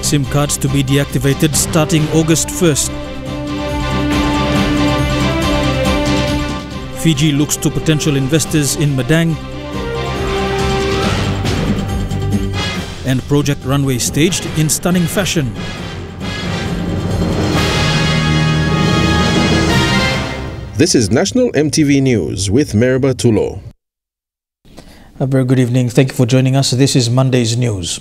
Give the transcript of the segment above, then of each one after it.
SIM cards to be deactivated starting August 1st. Fiji looks to potential investors in Madang and Project Runway staged in stunning fashion. This is National EMTV News with Meriba Tulo. A very good evening. Thank you for joining us. This is Monday's news.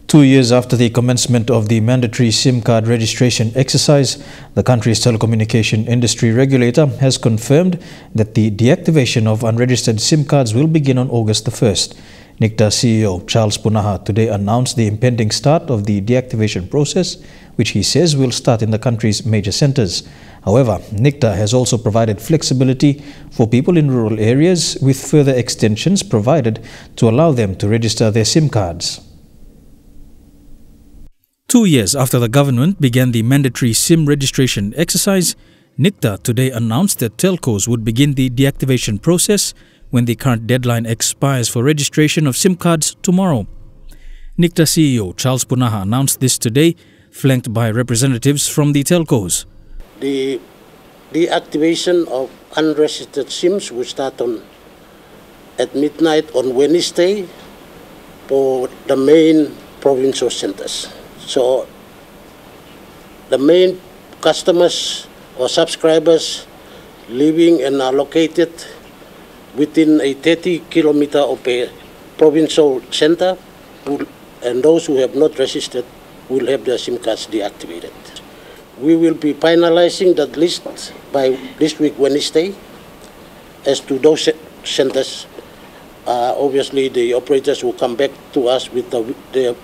2 years after the commencement of the mandatory SIM card registration exercise, the country's telecommunication industry regulator has confirmed that the deactivation of unregistered SIM cards will begin on August the 1st. NICTA CEO Charles Punaha today announced the impending start of the deactivation process, which he says will start in the country's major centres. However, NICTA has also provided flexibility for people in rural areas, with further extensions provided to allow them to register their SIM cards. 2 years after the government began the mandatory SIM registration exercise, NICTA today announced that telcos would begin the deactivation process when the current deadline expires for registration of SIM cards tomorrow. NICTA CEO Charles Punaha announced this today, flanked by representatives from the telcos. The deactivation of unregistered SIMs will start at midnight on Wednesday for the main provincial centers. So the main customers or subscribers living and are located within a 30 kilometer of a provincial center, and those who have not registered will have their SIM cards deactivated. We will be finalizing that list by this week Wednesday. As to those centers, obviously the operators will come back to us with their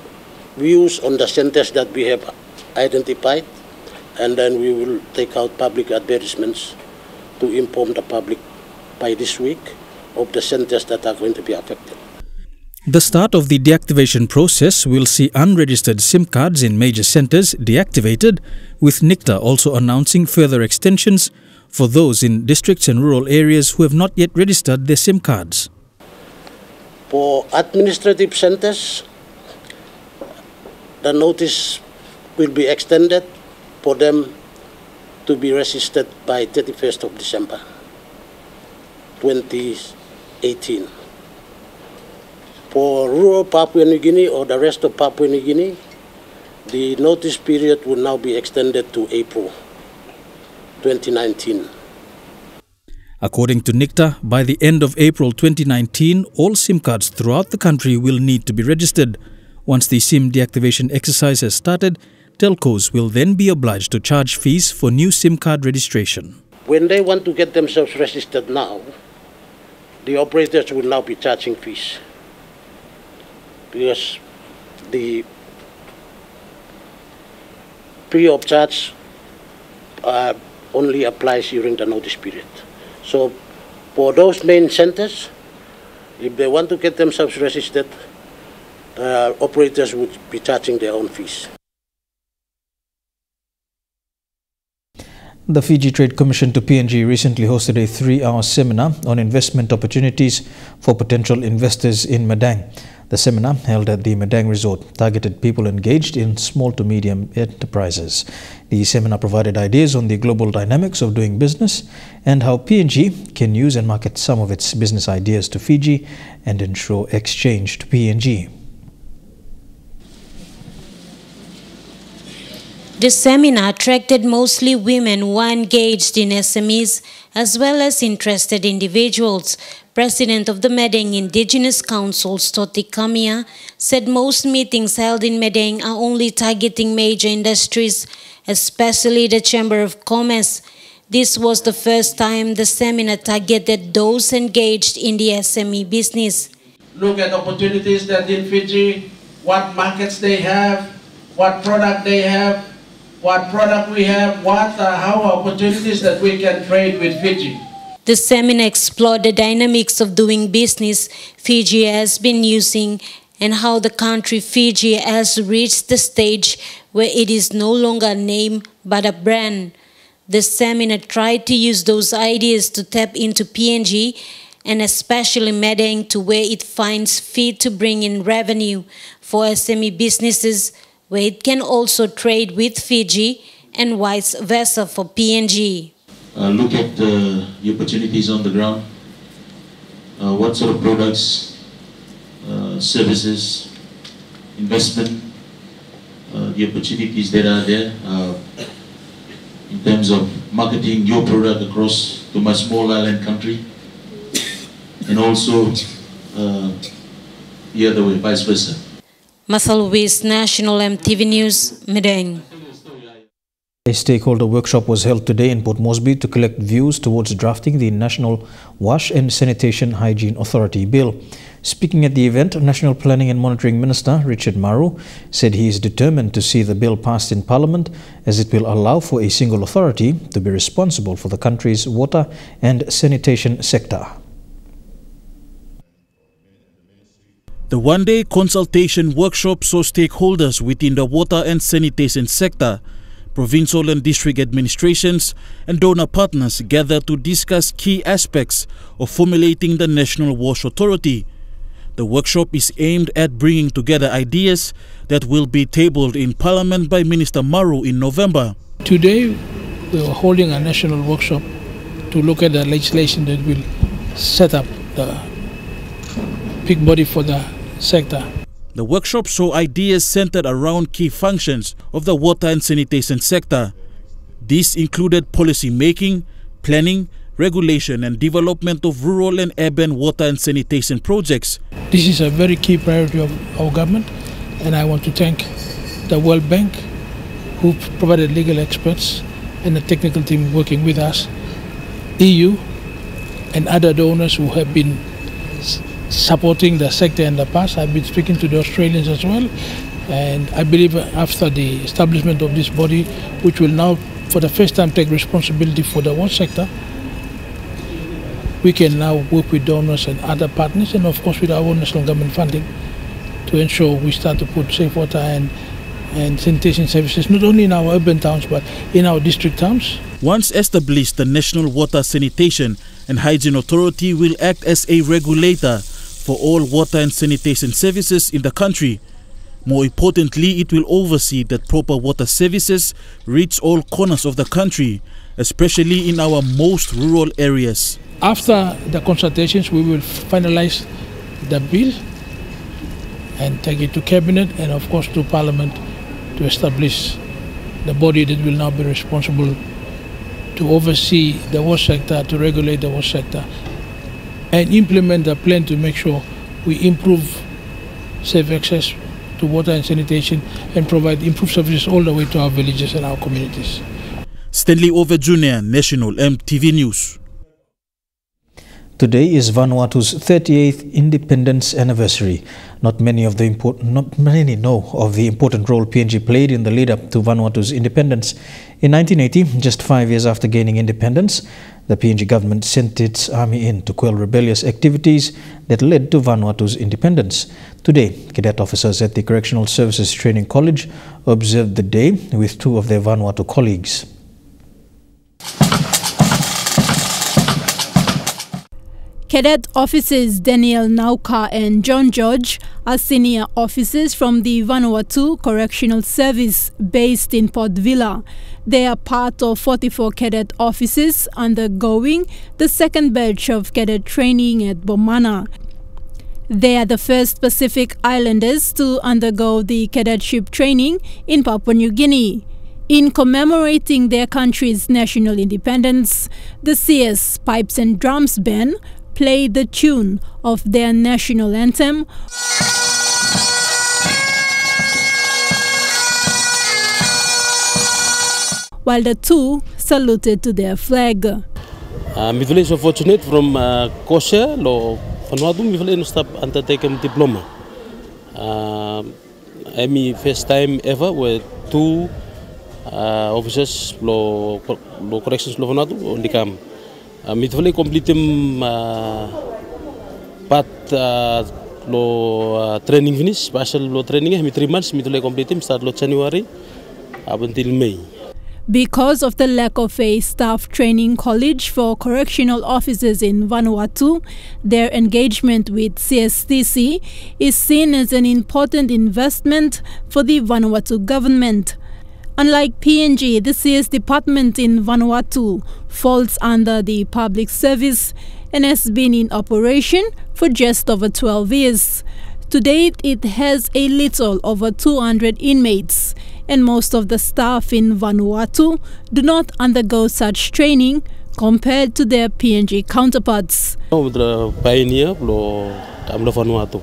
views on the centers that we have identified, and then we will take out public advertisements to inform the public by this week of the centers that are going to be affected. The start of the deactivation process will see unregistered SIM cards in major centres deactivated, with NICTA also announcing further extensions for those in districts and rural areas who have not yet registered their SIM cards. For administrative centres, the notice will be extended for them to be registered by 31st of December 2018. For rural Papua New Guinea or the rest of Papua New Guinea, the notice period will now be extended to April 2019. According to NICTA, by the end of April 2019, all SIM cards throughout the country will need to be registered. Once the SIM deactivation exercise has started, telcos will then be obliged to charge fees for new SIM card registration. When they want to get themselves registered now, the operators will now be charging fees, because the free of charge only applies during the notice period. So for those main centers, if they want to get themselves registered, operators would be charging their own fees. The Fiji Trade Commission to PNG recently hosted a 3-hour seminar on investment opportunities for potential investors in Madang. The seminar, held at the Madang Resort, targeted people engaged in small to medium enterprises. The seminar provided ideas on the global dynamics of doing business and how PNG can use and market some of its business ideas to Fiji and ensure exchange to PNG. The seminar attracted mostly women who are engaged in SMEs as well as interested individuals. President of the Madang Indigenous Council, Stoti Kamia, said most meetings held in Madang are only targeting major industries, especially the Chamber of Commerce. This was the first time the seminar targeted those engaged in the SME business. Look at opportunities that in Fiji, what markets they have, what product they have, what product we have, how opportunities that we can trade with Fiji. The seminar explored the dynamics of doing business Fiji has been using and how the country Fiji has reached the stage where it is no longer a name but a brand. The seminar tried to use those ideas to tap into PNG and especially Madang to where it finds fit to bring in revenue for SME businesses, where it can also trade with Fiji and vice versa for PNG. Look at the opportunities on the ground. What sort of products, services, investment, the opportunities that are there in terms of marketing your product across to my small island country, and also the other way, vice versa. Masalwis National EMTV News, Madang. A stakeholder workshop was held today in Port Moresby to collect views towards drafting the National Wash and Sanitation Hygiene Authority Bill. Speaking at the event, National Planning and Monitoring Minister Richard Maru said he is determined to see the bill passed in Parliament, as it will allow for a single authority to be responsible for the country's water and sanitation sector. The one-day consultation workshop saw stakeholders within the water and sanitation sector, provincial and district administrations and donor partners gather to discuss key aspects of formulating the National Wash Authority. The workshop is aimed at bringing together ideas that will be tabled in Parliament by Minister Maru in November. Today we are holding a national workshop to look at the legislation that will set up the big body for the sector. The workshop saw ideas centered around key functions of the water and sanitation sector. These included policy making, planning, regulation and development of rural and urban water and sanitation projects. This is a very key priority of our government, and I want to thank the World Bank, who provided legal experts and the technical team working with us, EU and other donors who have been supporting the sector in the past. I've been speaking to the Australians as well, and I believe after the establishment of this body, which will now for the first time take responsibility for the water sector, we can now work with donors and other partners, and of course with our own national government funding, to ensure we start to put safe water and sanitation services not only in our urban towns but in our district towns. Once established, the National Water Sanitation and Hygiene Authority will act as a regulator for all water and sanitation services in the country. More importantly, it will oversee that proper water services reach all corners of the country, especially in our most rural areas. After the consultations, we will finalize the bill and take it to Cabinet and of course to Parliament to establish the body that will now be responsible to oversee the water sector, to regulate the water sector, and implement a plan to make sure we improve safe access to water and sanitation and provide improved services all the way to our villages and our communities. Stanley Over Jr., National EMTV News. Today is Vanuatu's 38th independence anniversary. Not many know of the important role PNG played in the lead-up to Vanuatu's independence. In 1980, just 5 years after gaining independence, the PNG government sent its army in to quell rebellious activities that led to Vanuatu's independence. Today, cadet officers at the Correctional Services Training College observed the day with two of their Vanuatu colleagues. Cadet officers Daniel Nauka and John George are senior officers from the Vanuatu Correctional Service based in Port Vila. They are part of 44 cadet officers undergoing the second batch of cadet training at Bomana. They are the first Pacific Islanders to undergo the cadetship training in Papua New Guinea. In commemorating their country's national independence, the CS Pipes and Drums Band played the tune of their national anthem, while the two saluted to their flag. I'm very so fortunate from Kosher, lo Vanuatu, me very stop undertaking diploma. I'm first time ever with two officers lo corrections lo Vanuatu on the camp. Mitfully complete part lo training finish, special lo training 3 months, mitfully complete start lo January up until May. Because of the lack of a staff training college for correctional officers in Vanuatu, their engagement with CSTC is seen as an important investment for the Vanuatu government. Unlike PNG, the CS department in Vanuatu falls under the public service and has been in operation for just over 12 years. To date, it has a little over 200 inmates, and most of the staff in Vanuatu do not undergo such training compared to their PNG counterparts. The pioneer lo Vanuatu.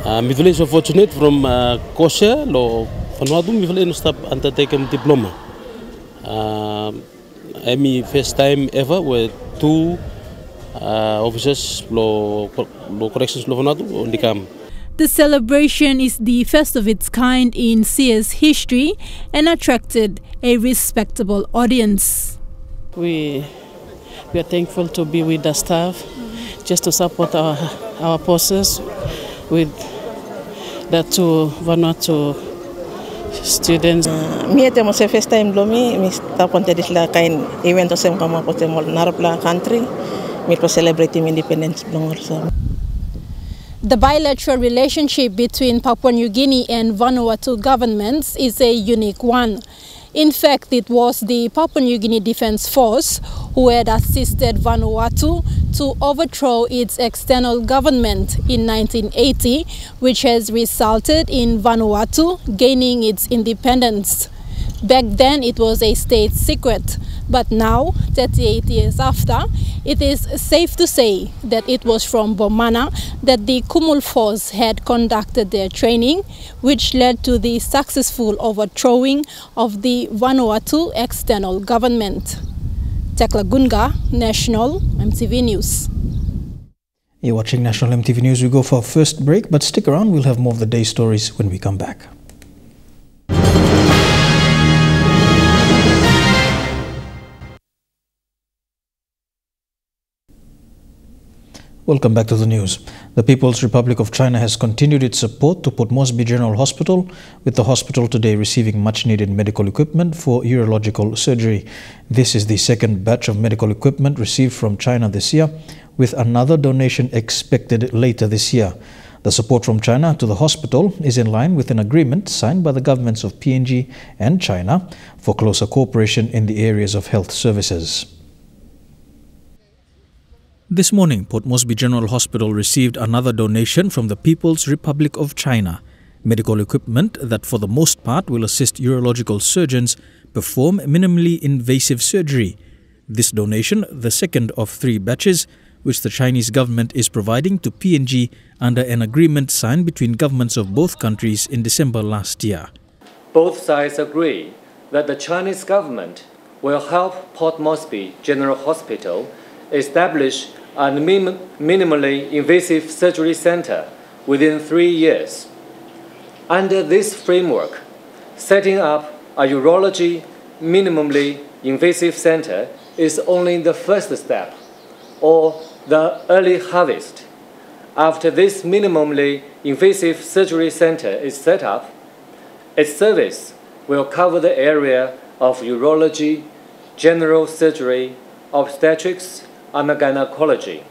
I'm so fortunate from Kosher lo Vanuatu. I'm stop undertaking diploma. I'm first time ever with two officers lo corrections lo Vanuatu on the camp. The celebration is the first of its kind in CS history and attracted a respectable audience. We are thankful to be with the staff, just to support our forces with the two Vanuatu students. Mi ete mo se first time lomi mi sta ponte disla kain event sem kama pote mo narapla country mi to celebrate independence blongor. The bilateral relationship between Papua New Guinea and Vanuatu governments is a unique one. In fact, it was the Papua New Guinea Defence Force who had assisted Vanuatu to overthrow its external government in 1980, which has resulted in Vanuatu gaining its independence. Back then, it was a state secret, but now, 38 years after, it is safe to say that it was from Bomana that the Kumul Force had conducted their training, which led to the successful overthrowing of the Vanuatu external government. Tekla Gunga, National EMTV News. You're watching National EMTV News. We go for our first break, but stick around. We'll have more of the day's stories when we come back. Welcome back to the news. The People's Republic of China has continued its support to Port Moresby General Hospital, with the hospital today receiving much-needed medical equipment for urological surgery. This is the second batch of medical equipment received from China this year, with another donation expected later this year. The support from China to the hospital is in line with an agreement signed by the governments of PNG and China for closer cooperation in the areas of health services. This morning, Port Moresby General Hospital received another donation from the People's Republic of China, medical equipment that for the most part will assist urological surgeons perform minimally invasive surgery. This donation, the second of 3 batches, which the Chinese government is providing to PNG under an agreement signed between governments of both countries in December last year. Both sides agree that the Chinese government will help Port Moresby General Hospital establish a minimally invasive surgery center within 3 years. Under this framework, setting up a urology minimally invasive center is only the first step, or the early harvest. After this minimally invasive surgery center is set up, its service will cover the area of urology, general surgery, obstetrics, and gynecology.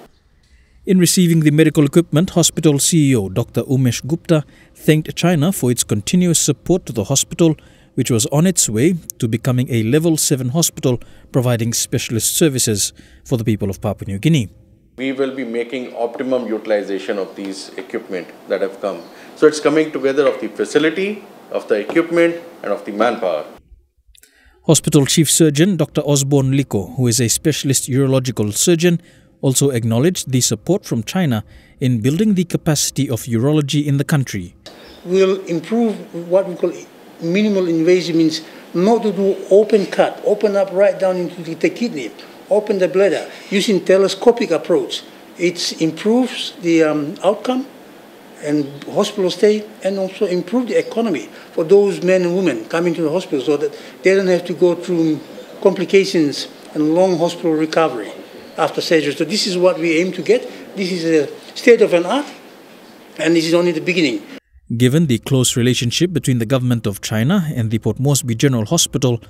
In receiving the medical equipment, hospital CEO Dr. Umesh Gupta thanked China for its continuous support to the hospital, which was on its way to becoming a Level 7 hospital providing specialist services for the people of Papua New Guinea. We will be making optimum utilization of these equipment that have come. So it's coming together of the facility, of the equipment, and of the manpower. Hospital Chief Surgeon Dr. Osborne Liko, who is a specialist urological surgeon, also acknowledged the support from China in building the capacity of urology in the country. We'll improve what we call minimal invasive, means not to do open cut, open up right down into the kidney, open the bladder, using telescopic approach. It improves the outcome and hospital stay, and also improve the economy for those men and women coming to the hospital, so that they don't have to go through complications and long hospital recovery after surgery. So this is what we aim to get. This is a state of an art, and this is only the beginning. Given the close relationship between the government of China and the Port Moresby General Hospital,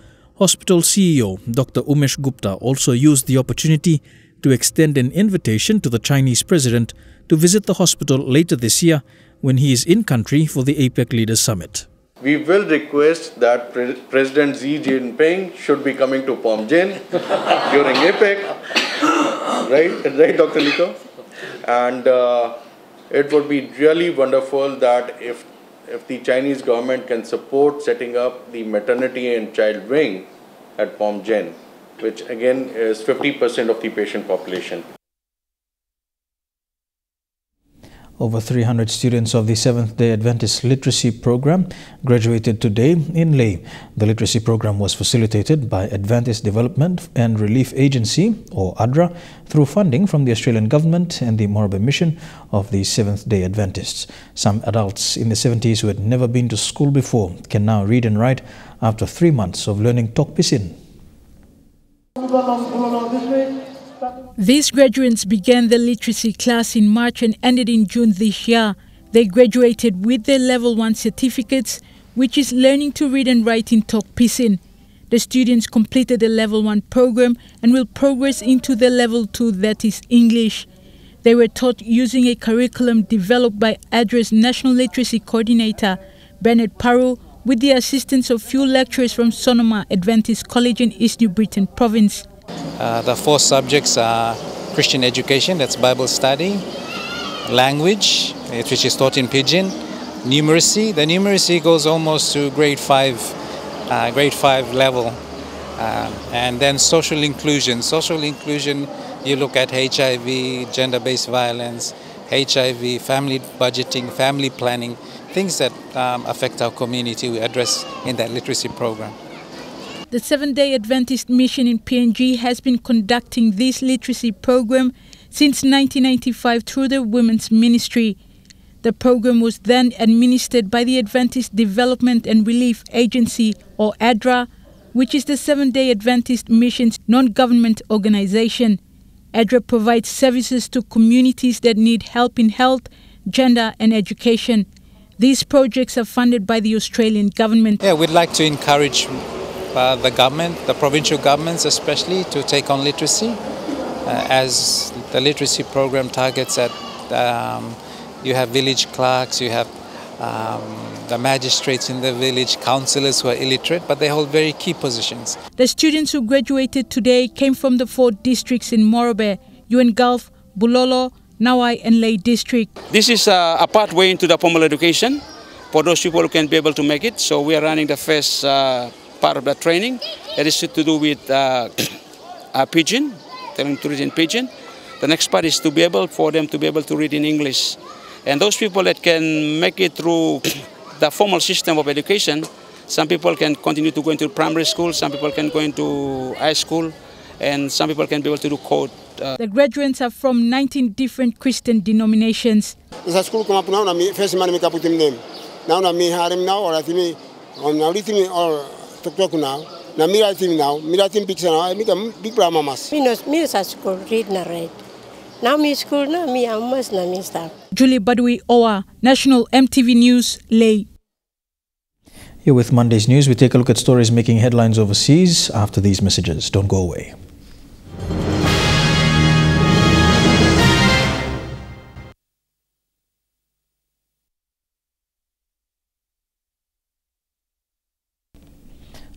Hospital CEO Dr. Umesh Gupta also used the opportunity to extend an invitation to the Chinese president to visit the hospital later this year when he is in country for the APEC Leaders Summit. We will request that President Xi Jinping should be coming to Pomjin during APEC, right, Dr. Liko? And it would be really wonderful that if the Chinese government can support setting up the maternity and child wing at Pomjin, which again is 50% of the patient population. Over 300 students of the Seventh-day Adventist Literacy Program graduated today in Leh. The literacy program was facilitated by Adventist Development and Relief Agency, or ADRA, through funding from the Australian Government and the Moraba Mission of the Seventh-day Adventists. Some adults in the 70s who had never been to school before can now read and write after 3 months of learning Tok Pisin. These graduates began the literacy class in March and ended in June this year. They graduated with their Level 1 certificates, which is learning to read and write in Tok Pisin. The students completed the Level 1 program and will progress into the Level 2, that is English. They were taught using a curriculum developed by ADRA's National Literacy Coordinator, Bernard Paru, with the assistance of few lecturers from Sonoma Adventist College in East New Britain Province. The 4 subjects are Christian education, that's Bible study, language, which is taught in Pidgin, numeracy. The numeracy goes almost to grade 5 level, and then social inclusion. Social inclusion, you look at HIV, gender-based violence, HIV, family budgeting, family planning, things that affect our community we address in that literacy program. The Seventh-day Adventist Mission in PNG has been conducting this literacy program since 1995 through the Women's Ministry. The program was then administered by the Adventist Development and Relief Agency, or ADRA, which is the Seventh-day Adventist Mission's non-government organization. ADRA provides services to communities that need help in health, gender and education. These projects are funded by the Australian government. Yeah, we'd like to encourage the government, the provincial governments especially, to take on literacy, as the literacy program targets at, you have village clerks, you have the magistrates in the village, councillors who are illiterate, but they hold very key positions. The students who graduated today came from the 4 districts in Moraba, UN Gulf, Bulolo, Nawai and Leh district. This is a pathway into the formal education for those people who can be able to make it. So we are running the first part of the training. That is to do with Pidgin, telling to read in Pidgin. The next part is to be able for them to be able to read in English. And those people that can make it through the formal system of education, some people can continue to go into primary school, some people can go into high school, and some people can be able to do code. The graduates are from 19 different Christian denominations. Julie Badui Owa, National EMTV News, Leh. Here with Monday's News, we take a look at stories making headlines overseas after these messages. Don't go away.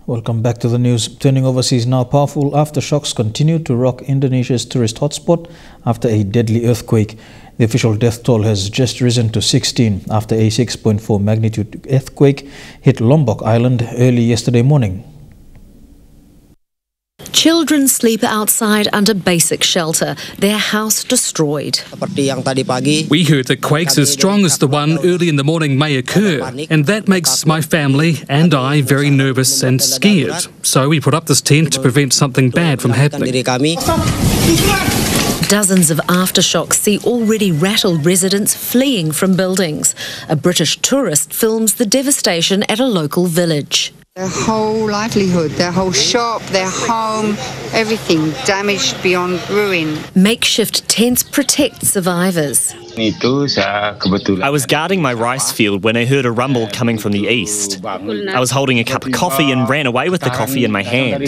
Welcome back to the news. Turning overseas now, powerful aftershocks continue to rock Indonesia's tourist hotspot after a deadly earthquake. The official death toll has just risen to 16 after a 6.4 magnitude earthquake hit Lombok Island early yesterday morning. Children sleep outside under basic shelter, their house destroyed. We heard that quakes as strong as the one early in the morning may occur, and that makes my family and I very nervous and scared. So we put up this tent to prevent something bad from happening. Dozens of aftershocks see already rattled residents fleeing from buildings. A British tourist films the devastation at a local village. Their whole livelihood, their whole shop, their home, everything damaged beyond ruin. Makeshift tents protect survivors. I was guarding my rice field when I heard a rumble coming from the east. I was holding a cup of coffee and ran away with the coffee in my hand.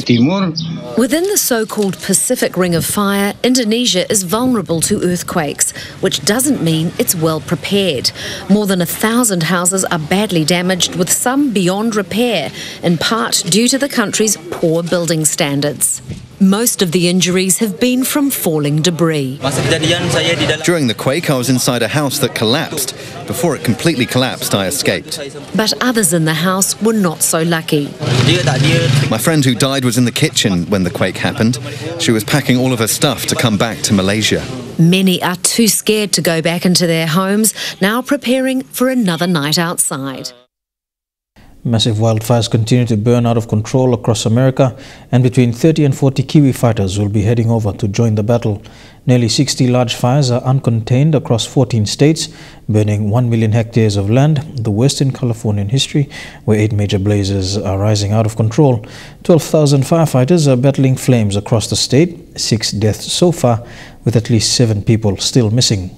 Within the so-called Pacific Ring of Fire, Indonesia is vulnerable to earthquakes, which doesn't mean it's well prepared. More than 1,000 houses are badly damaged, with some beyond repair, in part due to the country's poor building standards. Most of the injuries have been from falling debris. During the quake, I was inside a house that collapsed. Before it completely collapsed, I escaped. But others in the house were not so lucky. My friend who died was in the kitchen when the quake happened. She was packing all of her stuff to come back to Malaysia. Many are too scared to go back into their homes, now preparing for another night outside. Massive wildfires continue to burn out of control across America, and between 30 and 40 Kiwi fighters will be heading over to join the battle. Nearly 60 large fires are uncontained across 14 states, burning 1 million hectares of land, the worst in Californian history, where 8 major blazes are rising out of control. 12,000 firefighters are battling flames across the state, 6 deaths so far, with at least 7 people still missing.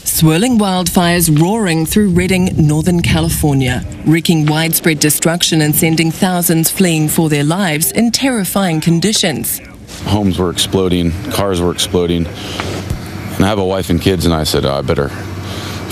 Swirling wildfires roaring through Redding, Northern California, wreaking widespread destruction and sending thousands fleeing for their lives in terrifying conditions. Homes were exploding, cars were exploding, and I have a wife and kids, and I said, I better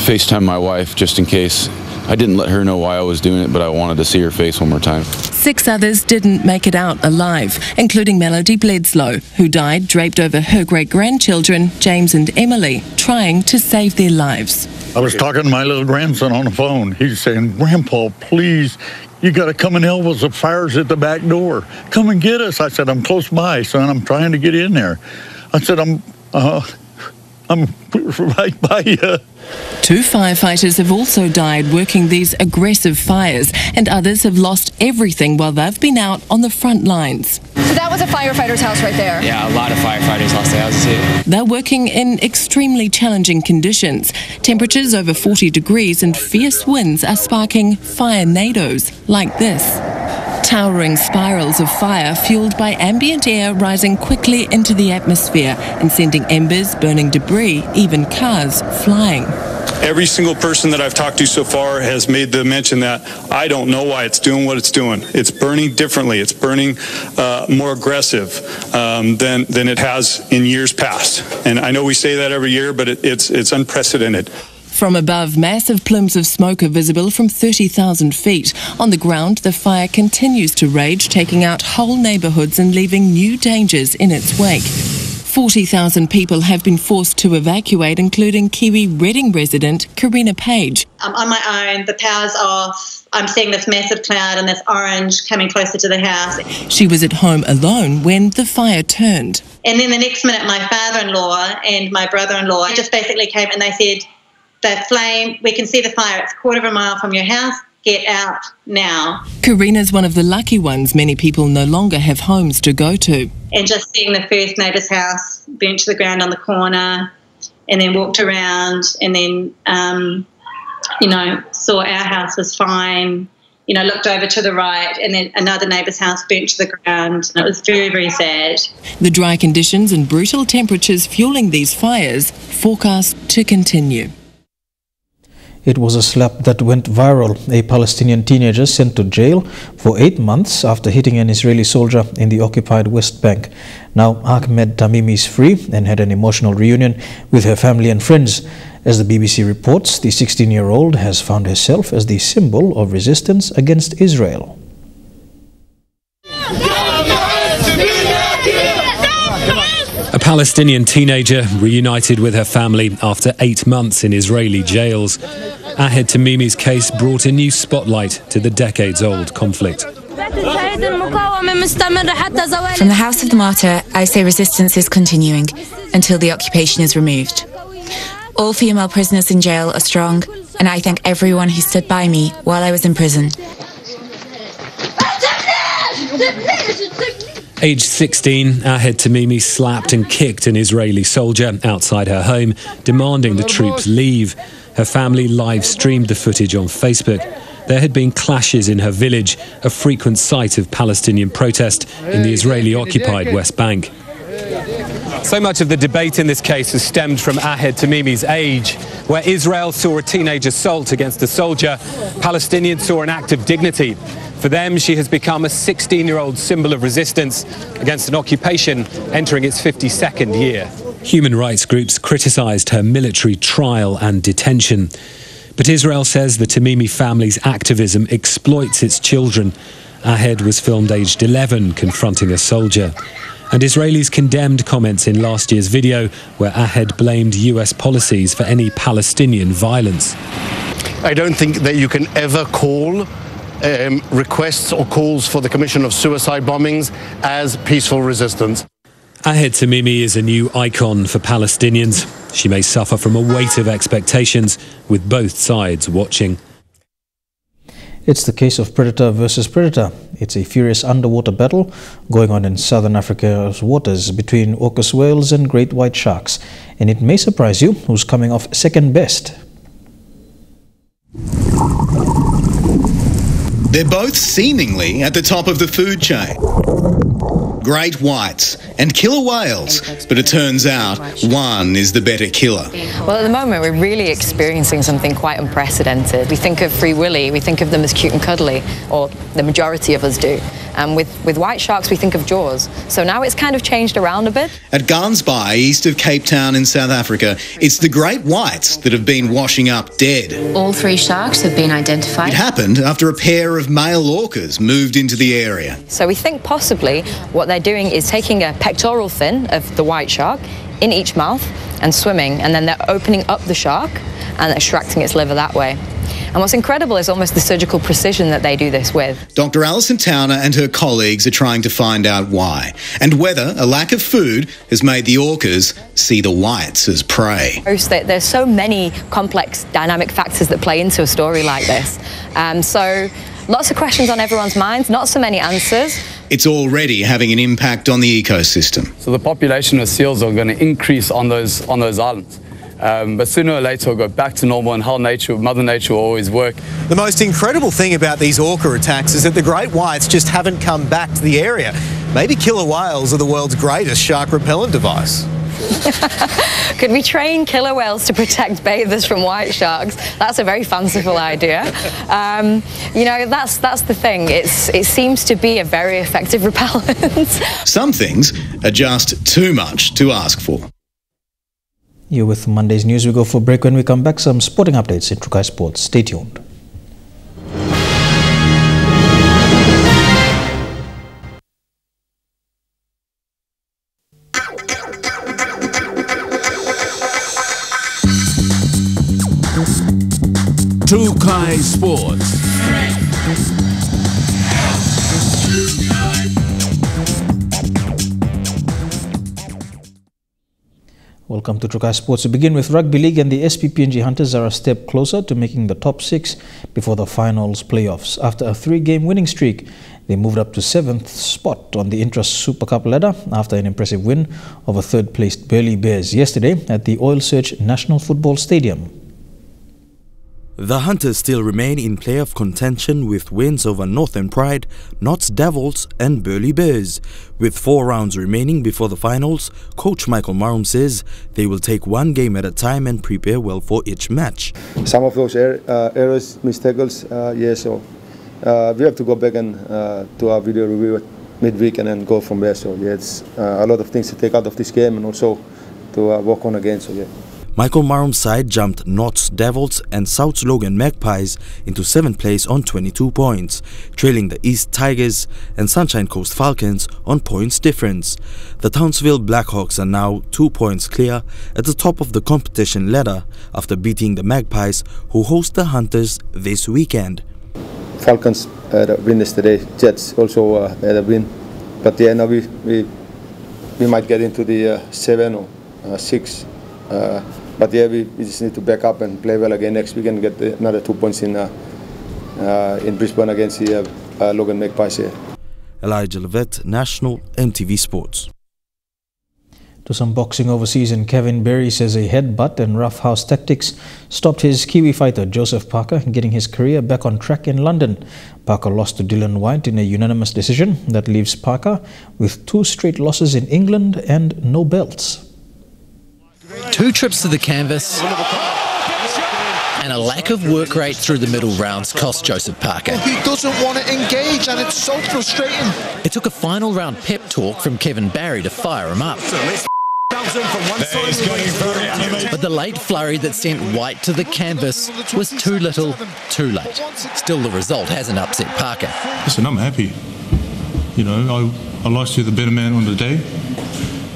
FaceTime my wife just in case. I didn't let her know why I was doing it, but I wanted to see her face one more time. 6 others didn't make it out alive, including Melody Bledsoe, who died draped over her great-grandchildren, James and Emily, trying to save their lives. I was talking to my little grandson on the phone. He's saying, Grandpa, please, you got to come and help us. The fire's at the back door. Come and get us. I said, I'm close by, son. I'm trying to get in there. I said, I'm right by you. 2 firefighters have also died working these aggressive fires, and others have lost everything while they've been out on the front lines. So that was a firefighter's house right there? Yeah, a lot of firefighters lost their houses here. They're working in extremely challenging conditions. Temperatures over 40 degrees and fierce winds are sparking fire-nados like this. Towering spirals of fire fueled by ambient air rising quickly into the atmosphere and sending embers, burning debris, even cars flying. Every single person that I've talked to so far has made the mention that I don't know why it's doing what it's doing. It's burning differently. It's burning more aggressive than it has in years past. And I know we say that every year, but it's unprecedented. From above, massive plumes of smoke are visible from 30,000 feet. On the ground, the fire continues to rage, taking out whole neighbourhoods and leaving new dangers in its wake. 40,000 people have been forced to evacuate, including Kiwi Redding resident Karina Page. I'm on my own, the power's off, I'm seeing this massive cloud and this orange coming closer to the house. She was at home alone when the fire turned. And then the next minute, my father-in-law and my brother-in-law just basically came and they said, the flame, we can see the fire, it's a quarter of a mile from your house, get out now. Karina's one of the lucky ones. Many people no longer have homes to go to. And just seeing the first neighbour's house burnt to the ground on the corner, and then walked around and then, saw our house was fine, looked over to the right, and then another neighbour's house burnt to the ground. It was very, very sad. The dry conditions and brutal temperatures fueling these fires forecast to continue. It was a slap that went viral. A Palestinian teenager sent to jail for 8 months after hitting an Israeli soldier in the occupied West Bank. Now Ahmed Tamimi is free and had an emotional reunion with her family and friends. As the BBC reports, the 16-year-old has found herself as the symbol of resistance against Israel. A Palestinian teenager reunited with her family after 8 months in Israeli jails. Ahmed Tamimi's case brought a new spotlight to the decades-old conflict. From the House of the Martyr, I say resistance is continuing until the occupation is removed. All female prisoners in jail are strong, and I thank everyone who stood by me while I was in prison. Aged 16, Ahmed Tamimi slapped and kicked an Israeli soldier outside her home, demanding the troops leave. Her family live-streamed the footage on Facebook. There had been clashes in her village, a frequent site of Palestinian protest in the Israeli-occupied West Bank. So much of the debate in this case has stemmed from Ahed Tamimi's age. Where Israel saw a teenage assault against a soldier, Palestinians saw an act of dignity. For them, she has become a 16-year-old symbol of resistance against an occupation entering its 52nd year. Human rights groups criticised her military trial and detention. But Israel says the Tamimi family's activism exploits its children. Ahed was filmed aged 11 confronting a soldier. And Israelis condemned comments in last year's video where Ahed blamed US policies for any Palestinian violence. I don't think that you can ever call requests or calls for the commission of suicide bombings as peaceful resistance. Ahed Tamimi is a new icon for Palestinians. She may suffer from a weight of expectations, with both sides watching. It's the case of predator versus predator. It's a furious underwater battle going on in southern Africa's waters between orcas whales and great white sharks. And it may surprise you who's coming off second best. They're both seemingly at the top of the food chain. Great whites and killer whales, but it turns out one is the better killer. Well, at the moment we're really experiencing something quite unprecedented. We think of Free Willy, we think of them as cute and cuddly, or the majority of us do. And with white sharks we think of Jaws. So now it's kind of changed around a bit. At Gansby, east of Cape Town in South Africa, it's the great whites that have been washing up dead. All 3 sharks have been identified. It happened after a pair of male orcas moved into the area. So we think possibly what they're doing is taking a pectoral fin of the white shark in each mouth and swimming, and then they're opening up the shark and extracting its liver that way. And what's incredible is almost the surgical precision that they do this with. Dr. Alison Towner and her colleagues are trying to find out why, and whether a lack of food has made the orcas see the whites as prey. There's so many complex dynamic factors that play into a story like this. So lots of questions on everyone's minds, not so many answers. It's already having an impact on the ecosystem. So the population of seals are going to increase on those islands. But sooner or later we'll go back to normal, and how Mother Nature will always work. The most incredible thing about these orca attacks is that the great whites just haven't come back to the area. Maybe killer whales are the world's greatest shark repellent device. Could we train killer whales to protect bathers from white sharks? That's a very fanciful idea. You know, that's the thing. It seems to be a very effective repellent. Some things are just too much to ask for. You're with Monday's News. We go for a break. When we come back, some sporting updates in Trukai Sports. Stay tuned. Trukai Sports. Welcome to Trukai Sports. We begin with Rugby League, and the SPPNG Hunters are a step closer to making the top 6 before the finals playoffs. After a 3-game winning streak, they moved up to 7th spot on the Intrust Super Cup ladder after an impressive win over 3rd-placed Burleigh Bears yesterday at the Oil Search National Football Stadium. The Hunters still remain in playoff contention with wins over Northern Pride, Notts Devils and Burleigh Bears. With 4 rounds remaining before the finals, coach Michael Marum says they will take one game at a time and prepare well for each match. Some of those errors, mistakes, so we have to go back and do our video review midweek and then go from there. So yeah, it's a lot of things to take out of this game and also to work on again. So yeah. Michael Marum's side jumped Notts Devils and South Logan Magpies into 7th place on 22 points, trailing the East Tigers and Sunshine Coast Falcons on points difference. The Townsville Blackhawks are now 2 points clear at the top of the competition ladder after beating the Magpies, who host the Hunters this weekend. Falcons had a win yesterday, Jets also had a win, but yeah, now we might get into the 7 or 6. But yeah, we just need to back up and play well again next week and get another 2 points in Brisbane against the Logan Magpies here. Elijah Levitt, National EMTV Sports. To some boxing overseas, and Kevin Berry says a headbutt and roughhouse tactics stopped his Kiwi fighter Joseph Parker getting his career back on track in London. Parker lost to Dylan White in a unanimous decision that leaves Parker with 2 straight losses in England and no belts. 2 trips to the canvas and a lack of work rate through the middle rounds cost Joseph Parker. He doesn't want to engage, and it's so frustrating. It took a final round pep talk from Kevin Barry to fire him up. But the late flurry that sent White to the canvas was too little, too late. Still, the result hasn't upset Parker. Listen, I'm happy. You know, I lost to the better man on the day.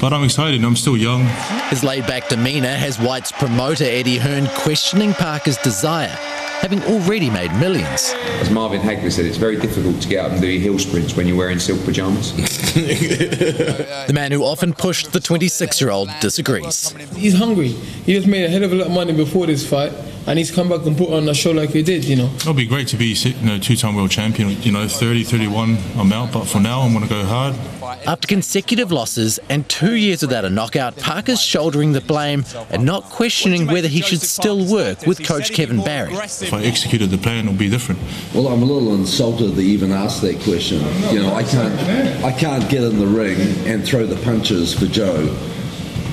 But I'm excited, I'm still young. His laid-back demeanour has White's promoter Eddie Hearn questioning Parker's desire, having already made millions. As Marvin Hagler said, it's very difficult to get up and do your hill sprints when you're wearing silk pyjamas. The man who often pushed the 26-year-old disagrees. He's hungry. He just made a hell of a lot of money before this fight, and he's come back and put on a show like he did, you know. It'll be great to be 2-time world champion. 30, 31, I'm out, but for now I'm going to go hard. After consecutive losses and 2 years without a knockout, Parker's shouldering the blame and not questioning whether he should still work with coach Kevin Barry. If I executed the plan, it'll be different. Well, I'm a little insulted that you even asked that question. You know, I can't get in the ring and throw the punches for Joe.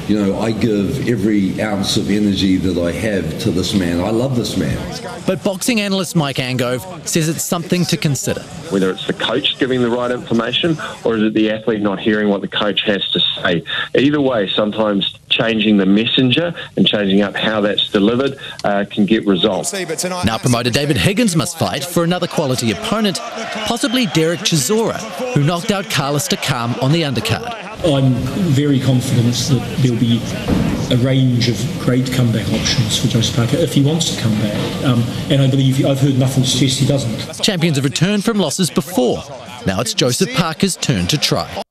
You know, I give every ounce of energy that I have to this man. I love this man. But boxing analyst Mike Angove says it's something to consider. Whether it's the coach giving the right information or is it the athlete not hearing what the coach has to say. Either way, sometimes changing the messenger and changing up how that's delivered can get results. Now promoter David Higgins must fight for another quality opponent, possibly Derek Chisora, who knocked out Carlos Takam on the undercard. I'm very confident that there'll be a range of great comeback options for Joseph Parker if he wants to come back. And I believe I've heard nothing to suggest he doesn't. Champions have returned from losses before. Now it's Joseph Parker's turn to try.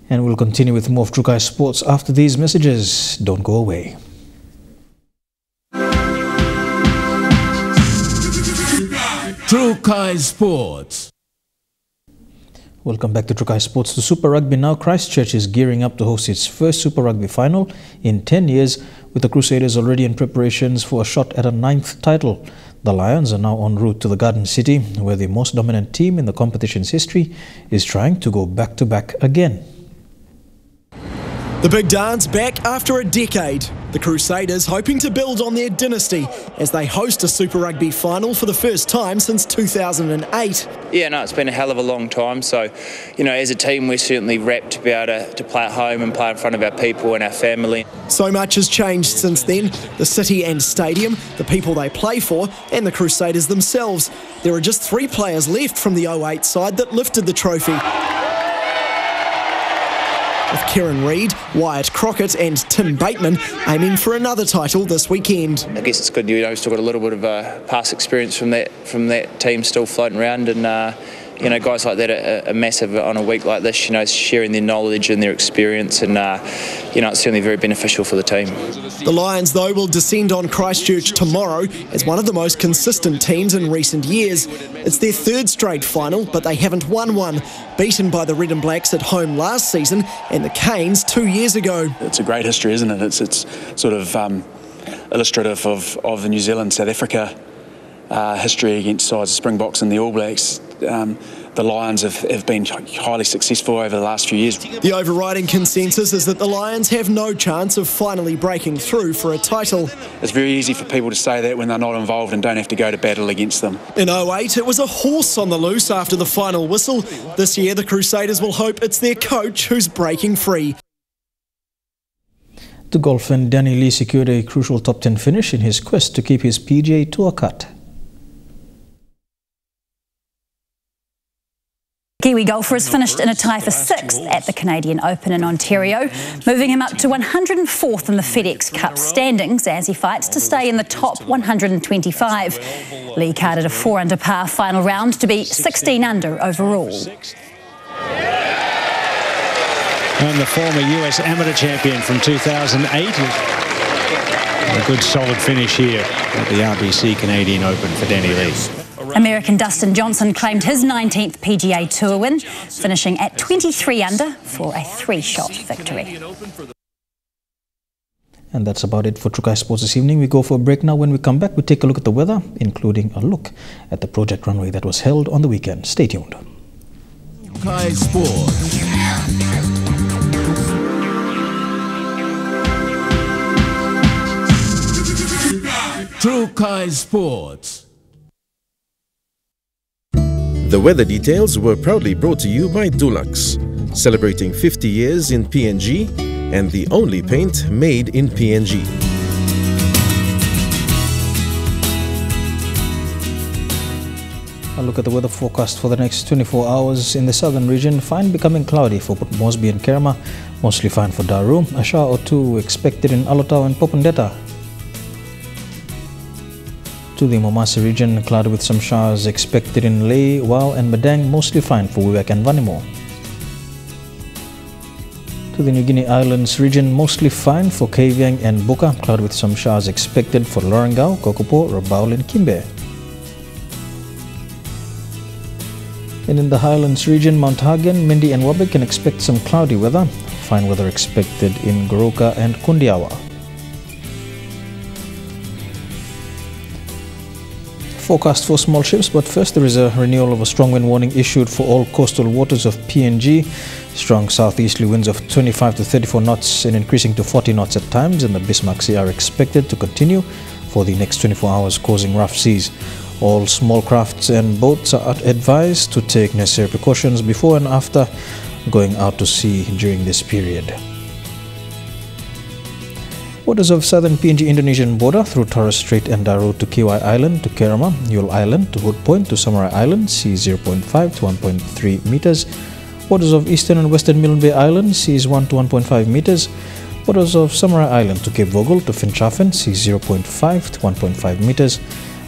And we'll continue with more of Trukai Sports after these messages. Don't go away. Trukai Sports. Welcome back to Trukai Sports. The Super Rugby now. Christchurch is gearing up to host its first Super Rugby final in 10 years, with the Crusaders already in preparations for a shot at a 9th title. The Lions are now en route to the Garden City, where the most dominant team in the competition's history is trying to go back-to-back again. The big dance back after a decade. The Crusaders hoping to build on their dynasty as they host a Super Rugby final for the first time since 2008. Yeah, no, it's been a hell of a long time. So, you know, as a team, we're certainly rapt to be able to play at home and play in front of our people and our family. So much has changed since then. The city and stadium, the people they play for, and the Crusaders themselves. There are just 3 players left from the 08 side that lifted the trophy. With Kieran Reid, Wyatt Crockett and Tim Bateman aiming for another title this weekend. I guess it's good, you know, we've still got a little bit of past experience from that team still floating around, and you know, guys like that are massive on a week like this, you know, sharing their knowledge and their experience, and you know, it's certainly very beneficial for the team. The Lions, though, will descend on Christchurch tomorrow as one of the most consistent teams in recent years. It's their 3rd straight final, but they haven't won one, beaten by the Red and Blacks at home last season and the Canes 2 years ago. It's a great history, isn't it? It's sort of illustrative of the New Zealand-South Africa history against sides of Springboks and the All Blacks. The Lions have been highly successful over the last few years. The overriding consensus is that the Lions have no chance of finally breaking through for a title. It's very easy for people to say that when they're not involved and don't have to go to battle against them. In 08, it was a horse on the loose after the final whistle. This year, the Crusaders will hope it's their coach who's breaking free. The golfer Danny Lee secured a crucial top 10 finish in his quest to keep his PGA Tour cut. Kiwi golfer has finished in a tie for 6th at the Canadian Open in Ontario, moving him up to 104th in the FedEx Cup standings as he fights to stay in the top 125. Lee carded a 4-under par final round to be 16 under overall. And the former US amateur champion from 2008. A good solid finish here at the RBC Canadian Open for Danny Lee. American Dustin Johnson claimed his 19th PGA Tour win, finishing at 23 under for a 3-shot victory. And that's about it for Trukai Sports this evening. We go for a break now. When we come back, we take a look at the weather, including a look at the Project Runway that was held on the weekend. Stay tuned. Trukai Sports. Trukai Sports. The weather details were proudly brought to you by Dulux, celebrating 50 years in PNG and the only paint made in PNG. A look at the weather forecast for the next 24 hours in the southern region. Fine becoming cloudy for Port Moresby and Kerama, mostly fine for Daru. A shower or two expected in Alotau and Popondetta. To the Momasi region, cloudy with some showers expected in Lae, Wau and Madang, mostly fine for Wewak and Vanimo. To the New Guinea Islands region, mostly fine for Kavieng and Buka, cloudy with some showers expected for Lorengau, Kokopo, Rabaul and Kimbe. And in the Highlands region, Mount Hagen, Mendi and Wabek can expect some cloudy weather. Fine weather expected in Goroka and Kundiawa. Forecast for small ships, but first there is a renewal of a strong wind warning issued for all coastal waters of PNG. Strong southeasterly winds of 25 to 34 knots and increasing to 40 knots at times in the Bismarck Sea are expected to continue for the next 24 hours, causing rough seas. All small crafts and boats are advised to take necessary precautions before and after going out to sea during this period. Waters of southern PNG Indonesian border through Torres Strait and Daru to Kiwai Island to Kerama, Yule Island to Hood Point to Samurai Island, seas 0.5 to 1.3 meters. Waters of eastern and western Milne Bay Island, seas 1 to 1.5 meters. Waters of Samurai Island to Cape Vogel to Finschhafen, seas 0.5 to 1.5 meters.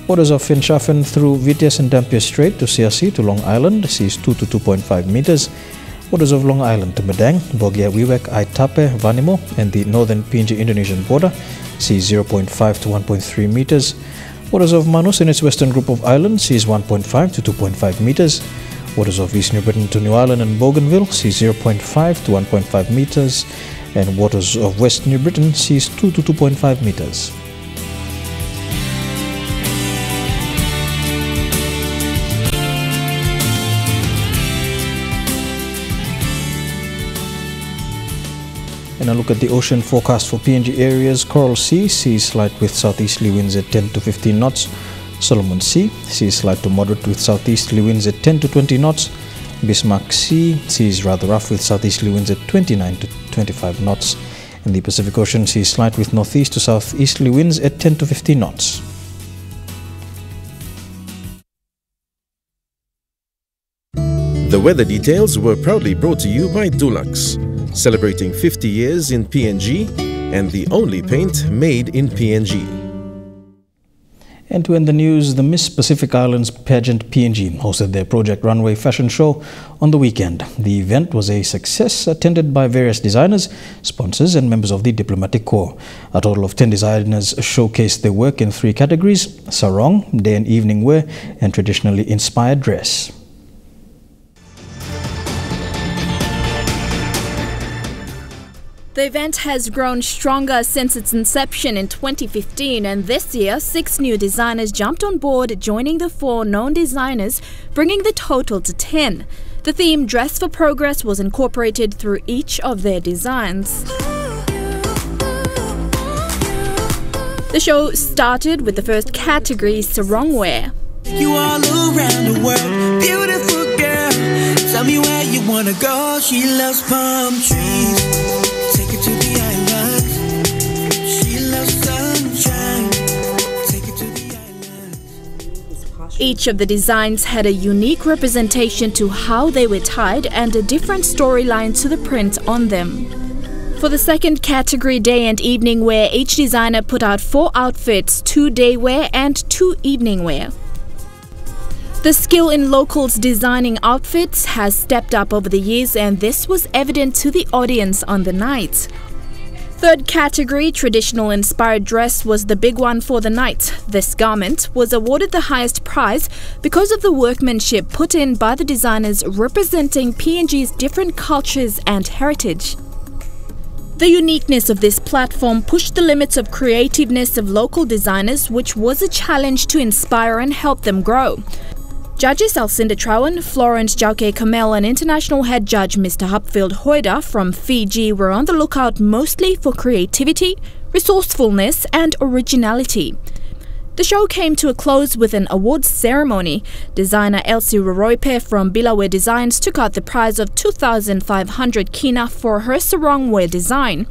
Waters of Finschhafen through Vitias and Dampier Strait to CRC to Long Island, seas 2 to 2.5 meters. Waters of Long Island to Madang, Bogia, Wewak, Aitape, Vanimo and the northern PNG Indonesian border, seas 0.5 to 1.3 meters. Waters of Manus and its western group of islands, seas 1.5 to 2.5 meters. Waters of East New Britain to New Ireland and Bougainville, seas 0.5 to 1.5 meters. And waters of West New Britain, seas 2 to 2.5 meters. And a look at the ocean forecast for PNG areas. Coral Sea, seas slight with southeasterly winds at 10 to 15 knots. Solomon Sea, seas slight to moderate with southeasterly winds at 10 to 20 knots. Bismarck Sea, seas rather rough with southeasterly winds at 29 to 25 knots. In the Pacific Ocean, seas slight with northeast to southeasterly winds at 10 to 15 knots. The weather details were proudly brought to you by Dulux, celebrating 50 years in PNG and the only paint made in PNG. And to end the news, the Miss Pacific Islands pageant PNG hosted their Project Runway fashion show on the weekend. The event was a success, attended by various designers, sponsors and members of the diplomatic corps. A total of 10 designers showcased their work in 3 categories: sarong, day and evening wear and traditionally inspired dress. The event has grown stronger since its inception in 2015, and this year 6 new designers jumped on board, joining the 4 known designers, bringing the total to 10. The theme Dress for Progress was incorporated through each of their designs. The show started with the first category, sarong wear. You all around the world, beautiful girl. Tell me where you wanna go. She loves palm trees. Take her to the island. She loves sunshine. Take her to the island. Each of the designs had a unique representation to how they were tied and a different storyline to the print on them. For the second category, day and evening wear, each designer put out 4 outfits, 2 day wear and 2 evening wear. The skill in locals designing outfits has stepped up over the years, and this was evident to the audience on the night. third category, traditional inspired dress, was the big one for the night. This garment was awarded the highest prize because of the workmanship put in by the designers representing PNG's different cultures and heritage. The uniqueness of this platform pushed the limits of creativeness of local designers, which was a challenge to inspire and help them grow. Judges Alcinda Trowan, Florence Jauke Kamel and international head judge Mr. Hupfield Hoida from Fiji were on the lookout mostly for creativity, resourcefulness and originality. The show came to a close with an awards ceremony. Designer Elsie Roroipe from Bilawe Designs took out the prize of 2,500 kina for her sarongwear design.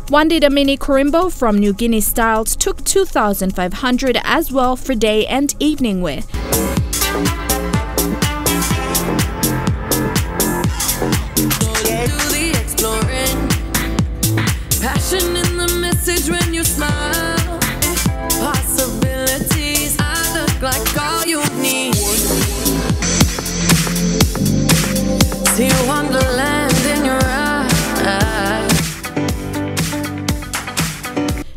Wandida Mini Korimbo from New Guinea Styles took 2,500 as well for day and evening wear. Passion in the message when you smile. Possibilities, I look like all you need. See wonderland in your eyes.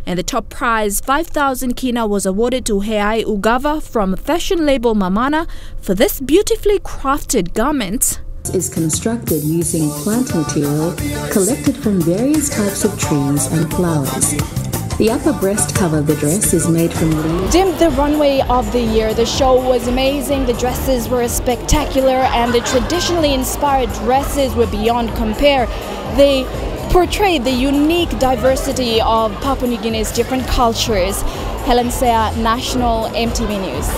And the top prize, 5,000 kina, was awarded to Heai Ugava from fashion label Mamana for this beautifully crafted garment. Is constructed using plant material collected from various types of trees and flowers. The upper breast cover of the dress is made from leaves. Deemed the runway of the year. The show was amazing, the dresses were spectacular, and the traditionally inspired dresses were beyond compare. They portrayed the unique diversity of Papua New Guinea's different cultures. Helen Sea, National EMTV News.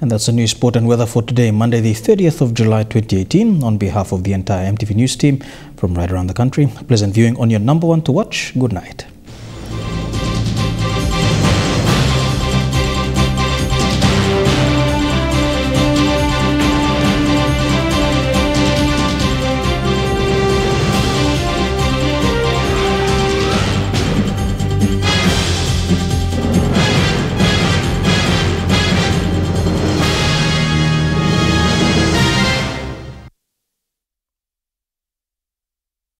And that's the news, sport and weather for today, Monday the 30th of July 2018. On behalf of the entire EMTV News team from right around the country, pleasant viewing on your number one to watch. Good night.